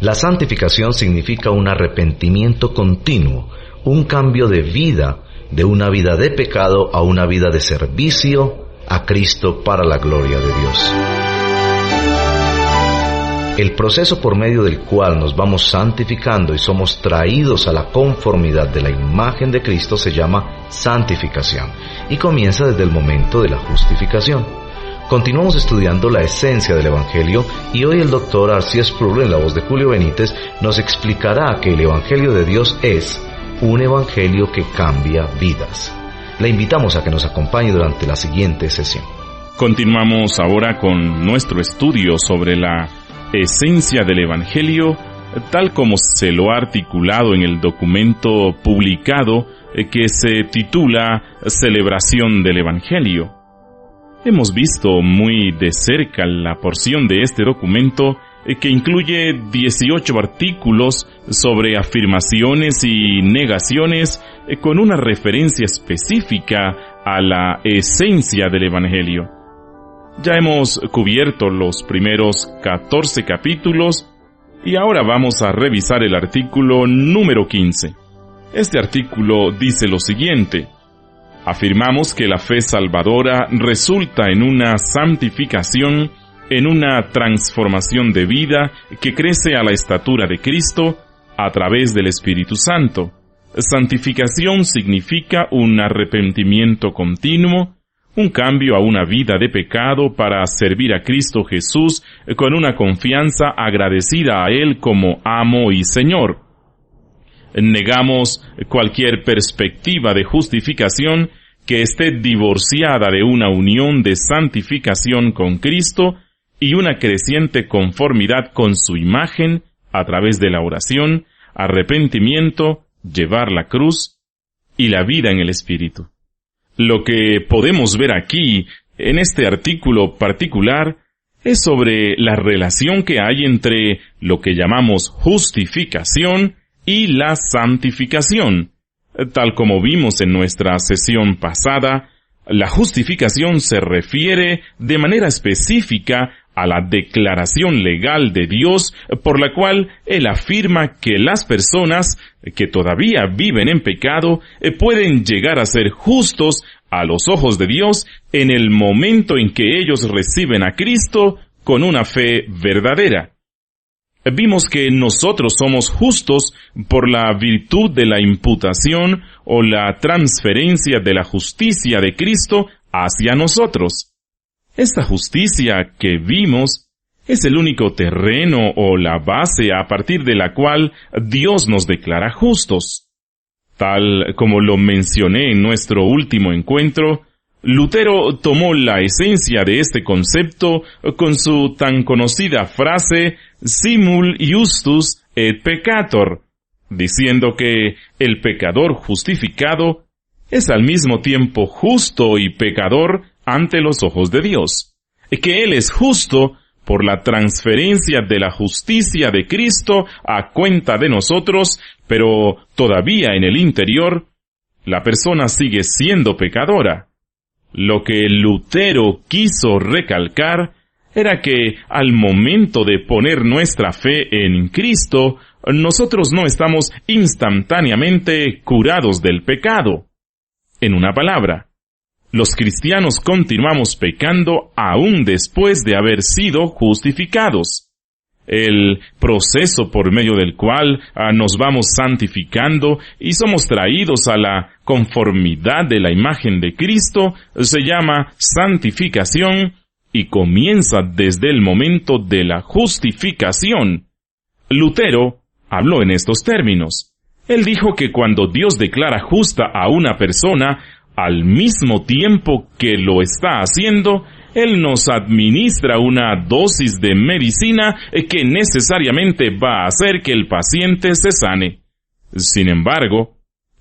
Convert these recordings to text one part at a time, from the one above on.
La santificación significa un arrepentimiento continuo, un cambio de vida, de una vida de pecado a una vida de servicio a Cristo para la gloria de Dios. El proceso por medio del cual nos vamos santificando y somos traídos a la conformidad de la imagen de Cristo se llama santificación y comienza desde el momento de la justificación. Continuamos estudiando la esencia del Evangelio y hoy el doctor Arcier Sproul, en la voz de Julio Benítez, nos explicará que el Evangelio de Dios es un Evangelio que cambia vidas. Le invitamos a que nos acompañe durante la siguiente sesión. Continuamos ahora con nuestro estudio sobre la esencia del Evangelio, tal como se lo ha articulado en el documento publicado que se titula Celebración del Evangelio. Hemos visto muy de cerca la porción de este documento que incluye 18 artículos sobre afirmaciones y negaciones con una referencia específica a la esencia del Evangelio. Ya hemos cubierto los primeros 14 capítulos y ahora vamos a revisar el artículo número 15. Este artículo dice lo siguiente: afirmamos que la fe salvadora resulta en una santificación, en una transformación de vida que crece a la estatura de Cristo a través del Espíritu Santo. Santificación significa un arrepentimiento continuo, un cambio a una vida de pecado para servir a Cristo Jesús con una confianza agradecida a Él como amo y Señor. Negamos cualquier perspectiva de justificación que esté divorciada de una unión de santificación con Cristo y una creciente conformidad con su imagen a través de la oración, arrepentimiento, llevar la cruz y la vida en el Espíritu. Lo que podemos ver aquí, en este artículo particular, es sobre la relación que hay entre lo que llamamos justificación y la santificación. Tal como vimos en nuestra sesión pasada, la justificación se refiere de manera específica a la declaración legal de Dios por la cual Él afirma que las personas que todavía viven en pecado pueden llegar a ser justos a los ojos de Dios en el momento en que ellos reciben a Cristo con una fe verdadera. Vimos que nosotros somos justos por la virtud de la imputación o la transferencia de la justicia de Cristo hacia nosotros. Esta justicia que vimos es el único terreno o la base a partir de la cual Dios nos declara justos. Tal como lo mencioné en nuestro último encuentro, Lutero tomó la esencia de este concepto con su tan conocida frase simul justus et peccator, diciendo que el pecador justificado es al mismo tiempo justo y pecador ante los ojos de Dios, que Él es justo por la transferencia de la justicia de Cristo a cuenta de nosotros, pero todavía en el interior, la persona sigue siendo pecadora. Lo que Lutero quiso recalcar era que al momento de poner nuestra fe en Cristo, nosotros no estamos instantáneamente curados del pecado. En una palabra, los cristianos continuamos pecando aún después de haber sido justificados. El proceso por medio del cual nos vamos santificando y somos traídos a la conformidad de la imagen de Cristo se llama santificación y comienza desde el momento de la justificación. Lutero habló en estos términos. Él dijo que cuando Dios declara justa a una persona, al mismo tiempo que lo está haciendo, Él nos administra una dosis de medicina que necesariamente va a hacer que el paciente se sane. Sin embargo,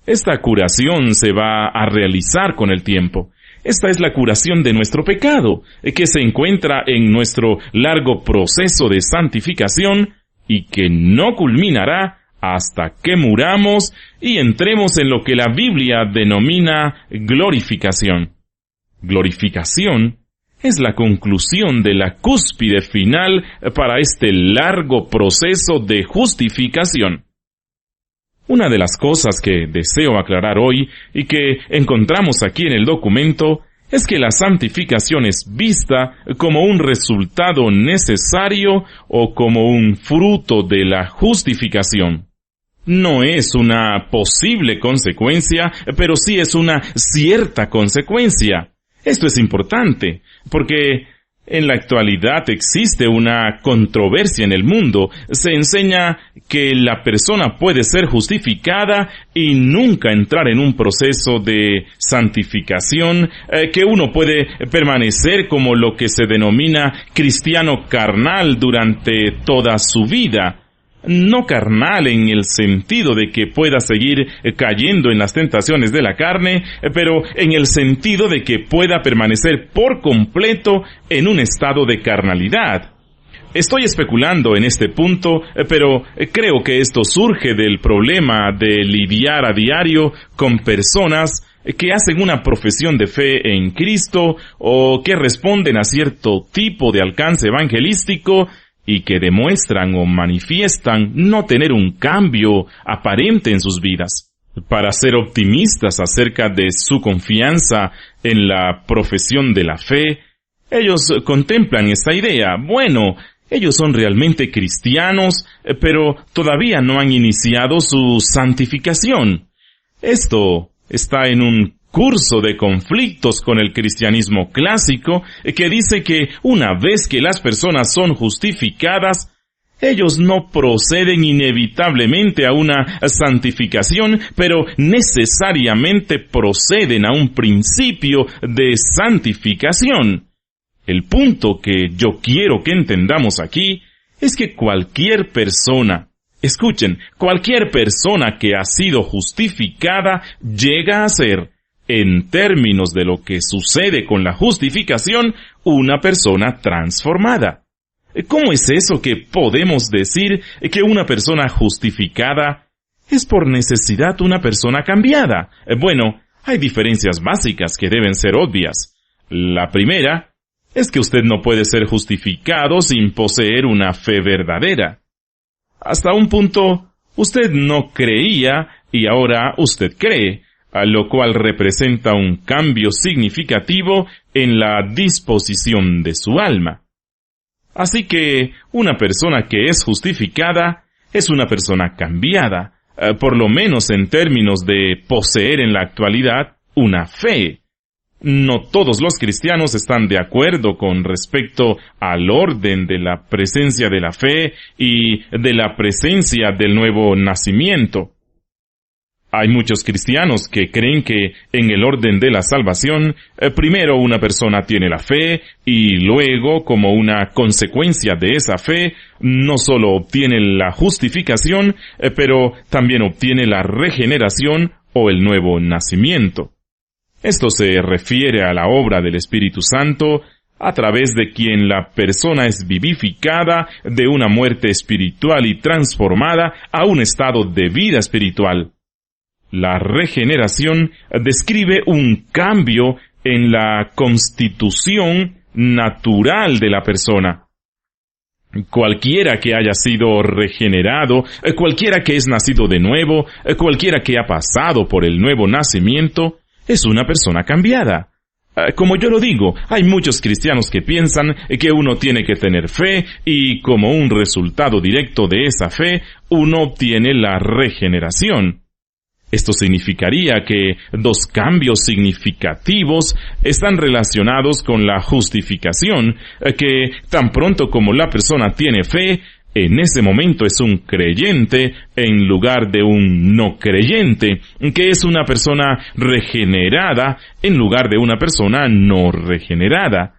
esta curación se va a realizar con el tiempo. Esta es la curación de nuestro pecado, que se encuentra en nuestro largo proceso de santificación y que no culminará hasta que muramos y entremos en lo que la Biblia denomina glorificación. Glorificación Es la conclusión de la cúspide final para este largo proceso de justificación. Una de las cosas que deseo aclarar hoy y que encontramos aquí en el documento es que la santificación es vista como un resultado necesario o como un fruto de la justificación. No es una posible consecuencia, pero sí es una cierta consecuencia. Esto es importante, porque en la actualidad existe una controversia en el mundo. Se enseña que la persona puede ser justificada y nunca entrar en un proceso de santificación, que uno puede permanecer como lo que se denomina cristiano carnal durante toda su vida. No carnal en el sentido de que pueda seguir cayendo en las tentaciones de la carne, pero en el sentido de que pueda permanecer por completo en un estado de carnalidad. Estoy especulando en este punto, pero creo que esto surge del problema de lidiar a diario con personas que hacen una profesión de fe en Cristo o que responden a cierto tipo de alcance evangelístico y que demuestran o manifiestan no tener un cambio aparente en sus vidas. Para ser optimistas acerca de su confianza en la profesión de la fe, ellos contemplan esta idea. Bueno, ellos son realmente cristianos, pero todavía no han iniciado su santificación. Esto está en un curso de conflictos con el cristianismo clásico que dice que una vez que las personas son justificadas, ellos no proceden inevitablemente a una santificación, pero necesariamente proceden a un principio de santificación. El punto que yo quiero que entendamos aquí es que cualquier persona, escuchen, cualquier persona que ha sido justificada llega a ser, en términos de lo que sucede con la justificación, una persona transformada. ¿Cómo es eso que podemos decir que una persona justificada es por necesidad una persona cambiada? Bueno, hay diferencias básicas que deben ser obvias. La primera es que usted no puede ser justificado sin poseer una fe verdadera. Hasta un punto, usted no creía y ahora usted cree, lo cual representa un cambio significativo en la disposición de su alma. Así que una persona que es justificada es una persona cambiada, por lo menos en términos de poseer en la actualidad una fe. No todos los cristianos están de acuerdo con respecto al orden de la presencia de la fe y de la presencia del nuevo nacimiento. Hay muchos cristianos que creen que en el orden de la salvación, primero una persona tiene la fe y luego, como una consecuencia de esa fe, no solo obtiene la justificación, pero también obtiene la regeneración o el nuevo nacimiento. Esto se refiere a la obra del Espíritu Santo, a través de quien la persona es vivificada de una muerte espiritual y transformada a un estado de vida espiritual. La regeneración describe un cambio en la constitución natural de la persona. Cualquiera que haya sido regenerado, cualquiera que es nacido de nuevo, cualquiera que ha pasado por el nuevo nacimiento, es una persona cambiada. Como yo lo digo, hay muchos cristianos que piensan que uno tiene que tener fe y como un resultado directo de esa fe, uno obtiene la regeneración. Esto significaría que dos cambios significativos están relacionados con la justificación, que tan pronto como la persona tiene fe, en ese momento es un creyente en lugar de un no creyente, que es una persona regenerada en lugar de una persona no regenerada.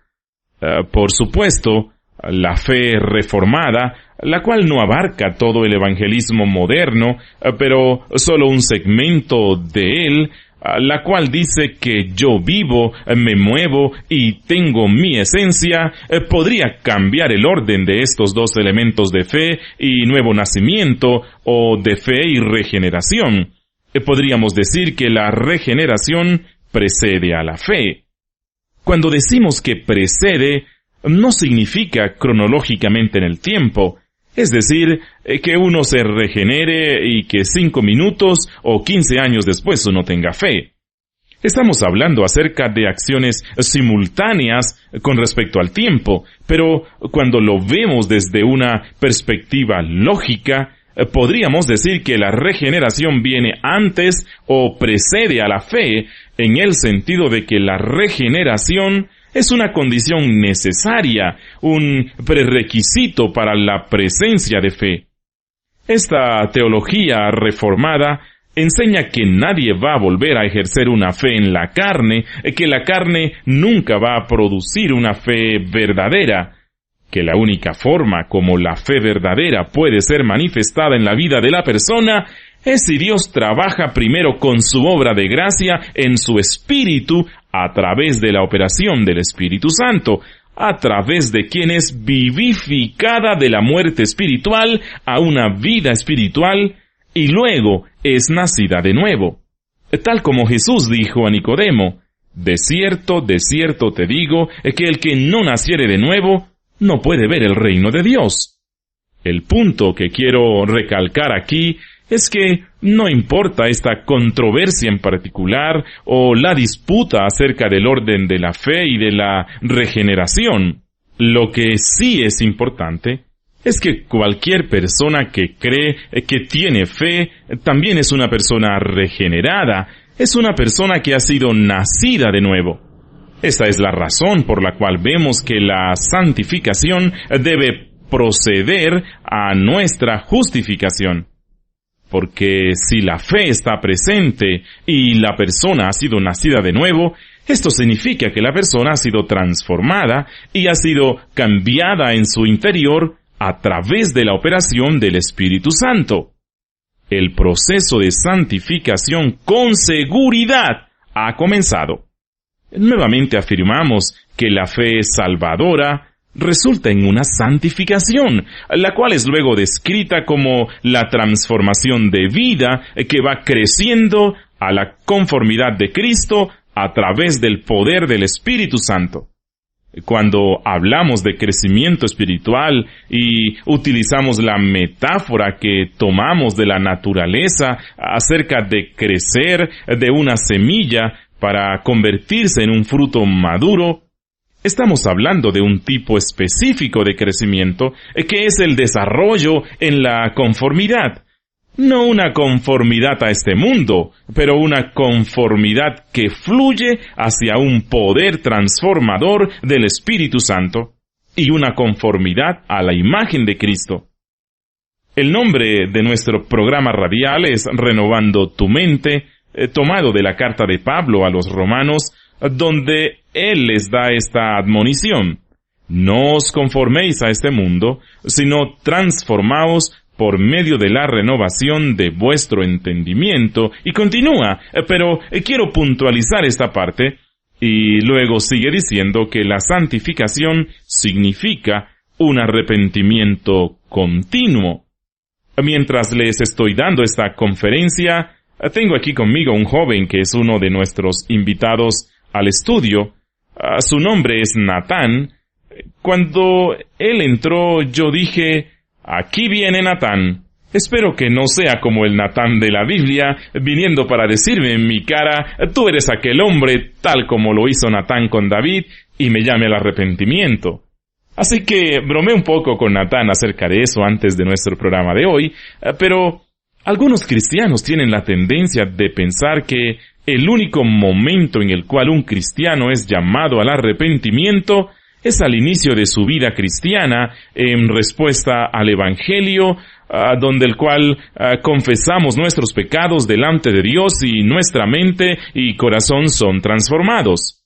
Por supuesto, la fe reformada, la cual no abarca todo el evangelismo moderno, pero solo un segmento de él, la cual dice que yo vivo, me muevo y tengo mi esencia, podría cambiar el orden de estos dos elementos de fe y nuevo nacimiento, o de fe y regeneración. Podríamos decir que la regeneración precede a la fe. cuando decimos que precede, no significa cronológicamente en el tiempo, es decir, que uno se regenere y que 5 minutos o 15 años después uno tenga fe. Estamos hablando acerca de acciones simultáneas con respecto al tiempo, pero cuando lo vemos desde una perspectiva lógica, podríamos decir que la regeneración viene antes o precede a la fe, en el sentido de que la regeneración es una condición necesaria, un prerequisito para la presencia de fe. Esta teología reformada enseña que nadie va a volver a ejercer una fe en la carne, que la carne nunca va a producir una fe verdadera, que la única forma como la fe verdadera puede ser manifestada en la vida de la persona es si Dios trabaja primero con su obra de gracia en su espíritu a través de la operación del Espíritu Santo, a través de quien es vivificada de la muerte espiritual a una vida espiritual y luego es nacida de nuevo. Tal como Jesús dijo a Nicodemo, de cierto te digo, que el que no naciere de nuevo no puede ver el reino de Dios. El punto que quiero recalcar aquí es que no importa esta controversia en particular o la disputa acerca del orden de la fe y de la regeneración. Lo que sí es importante es que cualquier persona que cree, que tiene fe, también es una persona regenerada, es una persona que ha sido nacida de nuevo. Esta es la razón por la cual vemos que la santificación debe proceder a nuestra justificación. Porque si la fe está presente y la persona ha sido nacida de nuevo, esto significa que la persona ha sido transformada y ha sido cambiada en su interior a través de la operación del Espíritu Santo. El proceso de santificación con seguridad ha comenzado. Nuevamente afirmamos que la fe salvadora resulta en una santificación, la cual es luego descrita como la transformación de vida que va creciendo a la conformidad de Cristo a través del poder del Espíritu Santo. Cuando hablamos de crecimiento espiritual y utilizamos la metáfora que tomamos de la naturaleza acerca de crecer de una semilla para convertirse en un fruto maduro, estamos hablando de un tipo específico de crecimiento que es el desarrollo en la conformidad. No una conformidad a este mundo, pero una conformidad que fluye hacia un poder transformador del Espíritu Santo y una conformidad a la imagen de Cristo. El nombre de nuestro programa radial es Renovando tu Mente, tomado de la carta de Pablo a los Romanos, donde él les da esta admonición: no os conforméis a este mundo, sino transformaos por medio de la renovación de vuestro entendimiento. Y continúa, pero quiero puntualizar esta parte, y luego sigue diciendo que la santificación significa un arrepentimiento continuo. Mientras les estoy dando esta conferencia, tengo aquí conmigo un joven que es uno de nuestros invitados al estudio. Su nombre es Natán. Cuando él entró, yo dije: aquí viene Natán. Espero que no sea como el Natán de la Biblia, viniendo para decirme en mi cara: tú eres aquel hombre, tal como lo hizo Natán con David, y me llame al arrepentimiento. Así que bromeé un poco con Natán acerca de eso antes de nuestro programa de hoy, pero algunos cristianos tienen la tendencia de pensar que el único momento en el cual un cristiano es llamado al arrepentimiento es al inicio de su vida cristiana, en respuesta al Evangelio, donde el cual confesamos nuestros pecados delante de Dios y nuestra mente y corazón son transformados.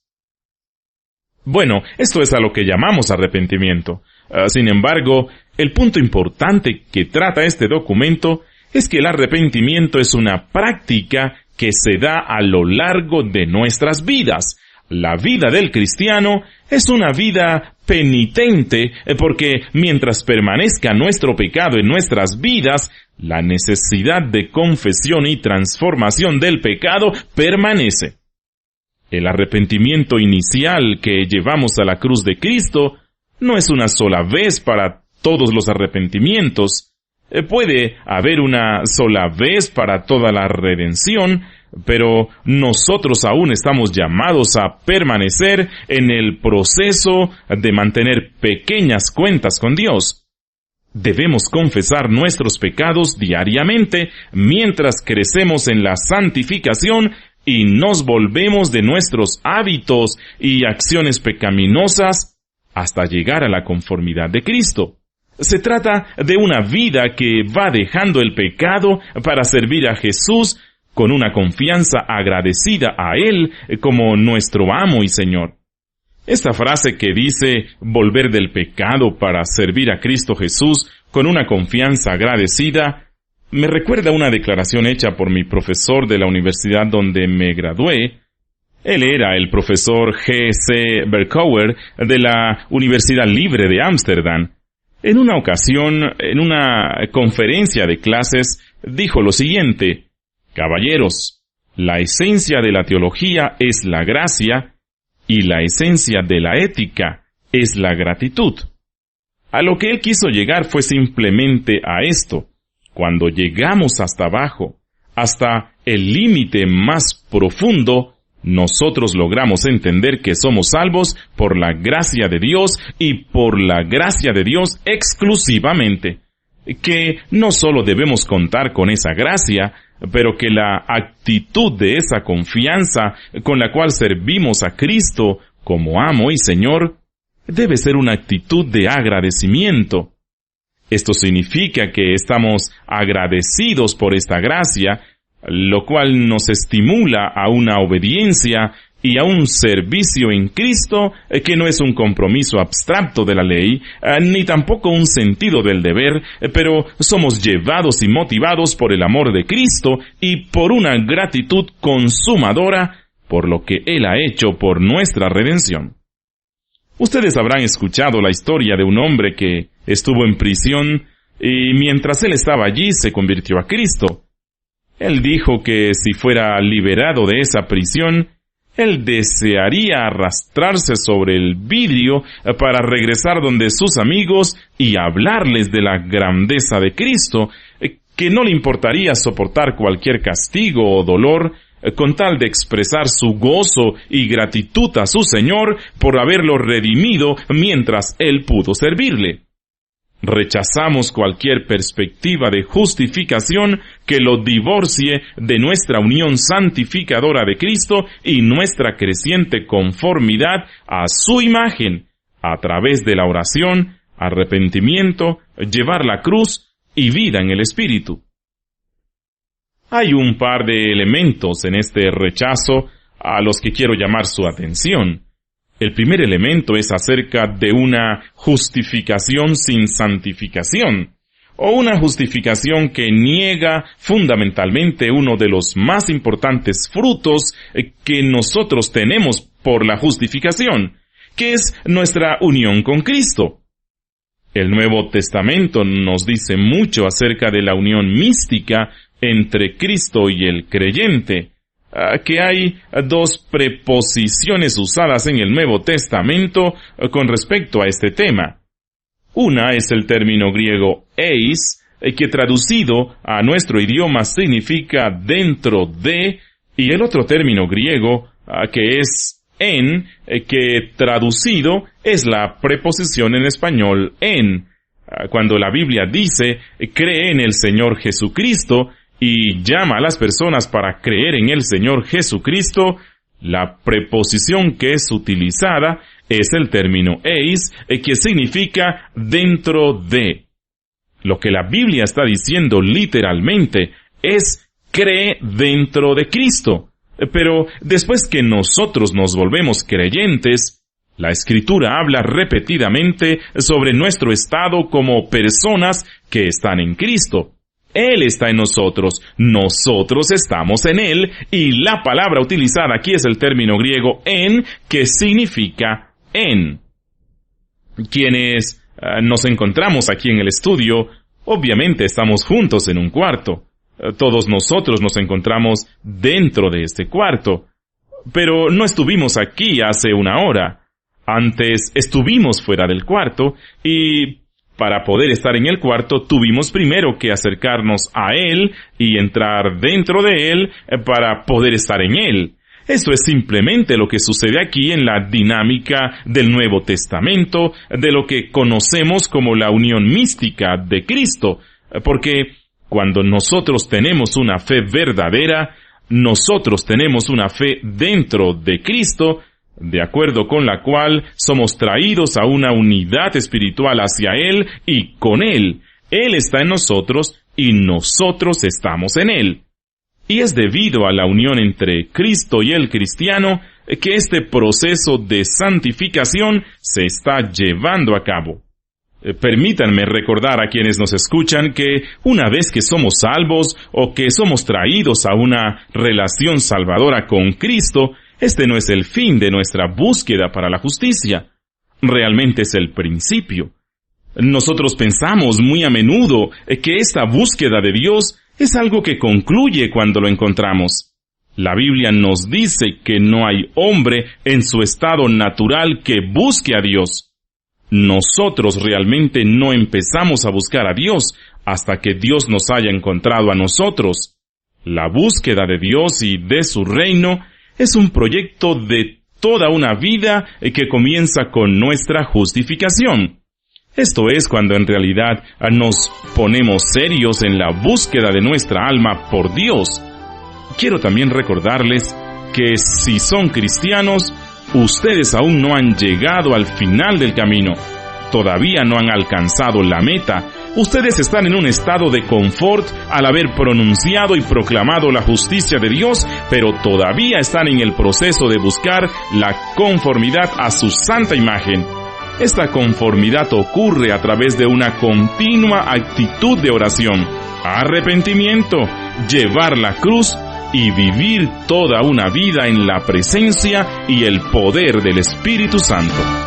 Bueno, esto es a lo que llamamos arrepentimiento. Sin embargo, el punto importante que trata este documento es que el arrepentimiento es una práctica que se da a lo largo de nuestras vidas. La vida del cristiano es una vida penitente, porque mientras permanezca nuestro pecado en nuestras vidas, la necesidad de confesión y transformación del pecado permanece. El arrepentimiento inicial que llevamos a la cruz de Cristo no es una sola vez para todos los arrepentimientos. Puede haber una sola vez para toda la redención, pero nosotros aún estamos llamados a permanecer en el proceso de mantener pequeñas cuentas con Dios. Debemos confesar nuestros pecados diariamente mientras crecemos en la santificación y nos volvemos de nuestros hábitos y acciones pecaminosas hasta llegar a la conformidad de Cristo. Se trata de una vida que va dejando el pecado para servir a Jesús con una confianza agradecida a Él como nuestro amo y Señor. Esta frase que dice volver del pecado para servir a Cristo Jesús con una confianza agradecida me recuerda una declaración hecha por mi profesor de la universidad donde me gradué. Él era el profesor G.C. Berkouwer de la Universidad Libre de Ámsterdam. En una ocasión, en una conferencia de clases, dijo lo siguiente: «Caballeros, la esencia de la teología es la gracia y la esencia de la ética es la gratitud». A lo que él quiso llegar fue simplemente a esto. Cuando llegamos hasta abajo, hasta el límite más profundo, nosotros logramos entender que somos salvos por la gracia de Dios y por la gracia de Dios exclusivamente. Que no solo debemos contar con esa gracia, pero que la actitud de esa confianza con la cual servimos a Cristo como amo y Señor debe ser una actitud de agradecimiento. Esto significa que estamos agradecidos por esta gracia, lo cual nos estimula a una obediencia y a un servicio en Cristo que no es un compromiso abstracto de la ley, ni tampoco un sentido del deber, pero somos llevados y motivados por el amor de Cristo y por una gratitud consumadora por lo que Él ha hecho por nuestra redención. Ustedes habrán escuchado la historia de un hombre que estuvo en prisión y mientras él estaba allí se convirtió a Cristo. Él dijo que si fuera liberado de esa prisión, él desearía arrastrarse sobre el vidrio para regresar donde sus amigos y hablarles de la grandeza de Cristo, que no le importaría soportar cualquier castigo o dolor con tal de expresar su gozo y gratitud a su Señor por haberlo redimido mientras él pudo servirle. Rechazamos cualquier perspectiva de justificación que lo divorcie de nuestra unión santificadora de Cristo y nuestra creciente conformidad a su imagen a través de la oración, arrepentimiento, llevar la cruz y vida en el Espíritu. Hay un par de elementos en este rechazo a los que quiero llamar su atención. El primer elemento es acerca de una justificación sin santificación, o una justificación que niega fundamentalmente uno de los más importantes frutos que nosotros tenemos por la justificación, que es nuestra unión con Cristo. El Nuevo Testamento nos dice mucho acerca de la unión mística entre Cristo y el creyente, que hay dos preposiciones usadas en el Nuevo Testamento con respecto a este tema. Una es el término griego eis, que traducido a nuestro idioma significa dentro de, y el otro término griego, que es en, que traducido es la preposición en español en. Cuando la Biblia dice, cree en el Señor Jesucristo, y llama a las personas para creer en el Señor Jesucristo, la preposición que es utilizada es el término eis, que significa dentro de. Lo que la Biblia está diciendo literalmente es cree dentro de Cristo. Pero después que nosotros nos volvemos creyentes, la Escritura habla repetidamente sobre nuestro estado como personas que están en Cristo. Él está en nosotros estamos en Él, y la palabra utilizada aquí es el término griego en, que significa en. Quienes nos encontramos aquí en el estudio, obviamente estamos juntos en un cuarto. Todos nosotros nos encontramos dentro de este cuarto. pero no estuvimos aquí hace una hora. Antes estuvimos fuera del cuarto y para poder estar en el cuarto tuvimos primero que acercarnos a Él y entrar dentro de Él para poder estar en Él. Eso es simplemente lo que sucede aquí en la dinámica del Nuevo Testamento, de lo que conocemos como la unión mística de Cristo, porque cuando nosotros tenemos una fe verdadera, nosotros tenemos una fe dentro de Cristo, de acuerdo con la cual somos traídos a una unidad espiritual hacia Él y con Él. Él está en nosotros y nosotros estamos en Él. Y es debido a la unión entre Cristo y el cristiano que este proceso de santificación se está llevando a cabo. Permítanme recordar a quienes nos escuchan que una vez que somos salvos o que somos traídos a una relación salvadora con Cristo, este no es el fin de nuestra búsqueda para la justicia. Realmente es el principio. Nosotros pensamos muy a menudo que esta búsqueda de Dios es algo que concluye cuando lo encontramos. La Biblia nos dice que no hay hombre en su estado natural que busque a Dios. Nosotros realmente no empezamos a buscar a Dios hasta que Dios nos haya encontrado a nosotros. La búsqueda de Dios y de su reino es un proyecto de toda una vida que comienza con nuestra justificación. Esto es cuando en realidad nos ponemos serios en la búsqueda de nuestra alma por Dios. Quiero también recordarles que si son cristianos, ustedes aún no han llegado al final del camino. Todavía no han alcanzado la meta. Ustedes están en un estado de confort al haber pronunciado y proclamado la justicia de Dios, pero todavía están en el proceso de buscar la conformidad a su santa imagen. Esta conformidad ocurre a través de una continua actitud de oración, arrepentimiento, llevar la cruz y vivir toda una vida en la presencia y el poder del Espíritu Santo.